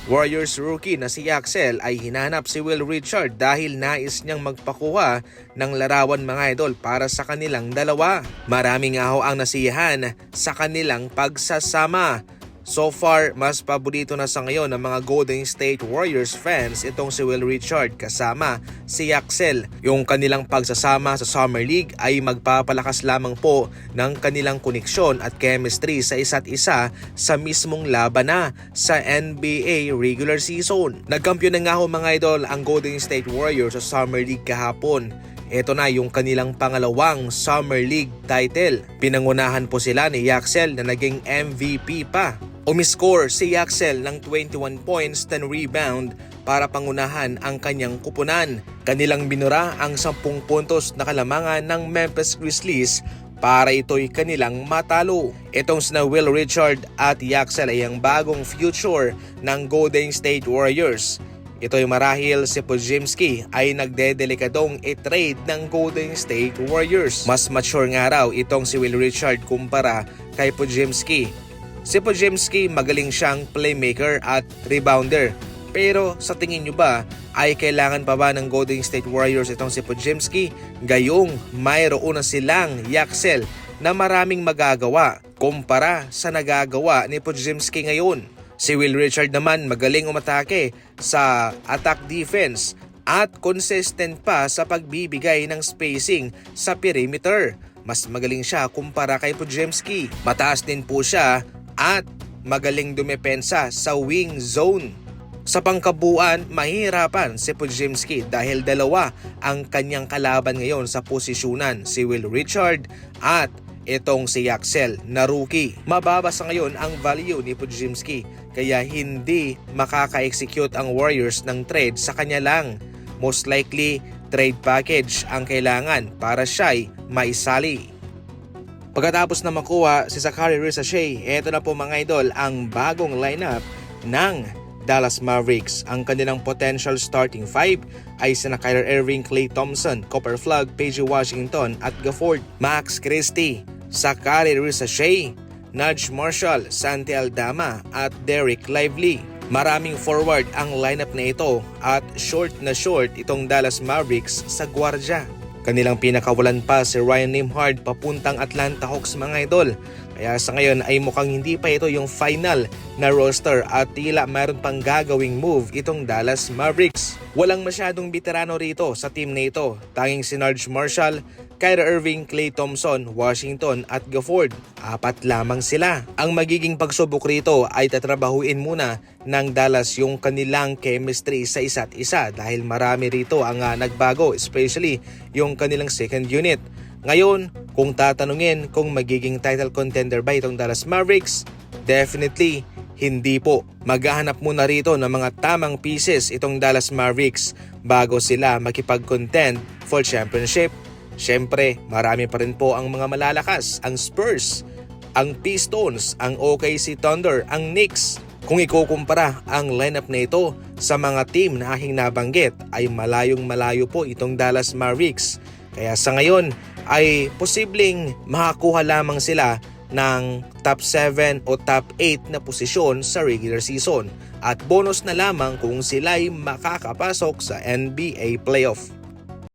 Warriors rookie na si Yaxel ay hinanap si Will Richard dahil nais niyang magpakuha ng larawan mga idol para sa kanilang dalawa. Maraming nga ho ang nasiyahan sa kanilang pagsasama. So far, mas paborito na sa ngayon ng mga Golden State Warriors fans itong si Will Richard kasama si Yaxel. Yung kanilang pagsasama sa Summer League ay magpapalakas lamang po ng kanilang koneksyon at chemistry sa isa't isa sa mismong laban na sa NBA regular season. Nagkampiyon na nga ho mga idol ang Golden State Warriors sa Summer League kahapon. Ito na yung kanilang pangalawang Summer League title. Pinangunahan po sila ni Yaxel na naging MVP pa. Umiscore si Yaxel ng 21 points, 10 rebound para pangunahan ang kanyang kupunan. Kanilang binura ang 10 puntos na kalamangan ng Memphis Grizzlies para ito'y kanilang matalo. Itong sina Will Richard at Yaxel ay ang bagong future ng Golden State Warriors. Ito'y marahil si Podziemski ay nagdedelikadong i-trade ng Golden State Warriors. Mas mature nga raw itong si Will Richard kumpara kay Podziemski. Si Podziemski magaling siyang playmaker at rebounder. Pero sa tingin nyo ba ay kailangan pa ba ng Golden State Warriors itong si Podziemski? Gayong mayroon na silang Yaxel na maraming magagawa kumpara sa nagagawa ni Podziemski ngayon. Si Will Richard naman magaling umatake sa attack defense at consistent pa sa pagbibigay ng spacing sa perimeter. Mas magaling siya kumpara kay Podziemski. Mataas din po siya at magaling dumepensa sa wing zone. Sa pangkabuuan, mahihirapan si Podziemski dahil dalawa ang kanyang kalaban ngayon sa posisyonan, si Will Richard at itong si Yaxel na rookie. Mababa sa ngayon ang value ni Podziemski kaya hindi makaka-execute ang Warriors ng trade sa kanya lang. Most likely, trade package ang kailangan para siya'y maisali. Pagkatapos na makuha si Zaccharie Risacher, ito na po mga idol ang bagong lineup ng Dallas Mavericks. Ang kanilang potential starting five ay sina Kyrie Irving, Klay Thompson, Cooper Flagg, PJ Washington at Gafford, Max Christie, Zaccharie Risacher, Nudge Marshall, Santi Aldama at Derek Lively. Maraming forward ang lineup na ito at short itong Dallas Mavericks sa gwardya. Kanilang pinakawalan pa si Ryan Nembhard papuntang Atlanta Hawks mga idol. Kaya sa ngayon ay mukhang hindi pa ito yung final na roster at tila mayroon pang gagawing move itong Dallas Mavericks. Walang masyadong veterano rito sa team na ito. Tanging si Nudge Marshall, Kyrie Irving, Klay Thompson, Washington at Gafford. 4 lamang sila. Ang magiging pagsubok rito ay tatrabahuin muna ng Dallas yung kanilang chemistry sa isa't isa dahil marami rito ang nagbago, especially yung kanilang second unit. Ngayon, kung tatanungin kung magiging title contender ba itong Dallas Mavericks, definitely hindi po. Maghahanap muna rito ng mga tamang pieces itong Dallas Mavericks bago sila makipag-contend for championship. Siyempre, marami pa rin po ang mga malalakas, ang Spurs, ang Pistons, ang OKC Thunder, ang Knicks. Kung ikukumpara ang lineup na ito sa mga team na aking nabanggit ay malayong malayo po itong Dallas Mavericks. Kaya sa ngayon ay posibleng makakuha lamang sila ng top 7 o top 8 na posisyon sa regular season at bonus na lamang kung sila'y makakapasok sa NBA playoff.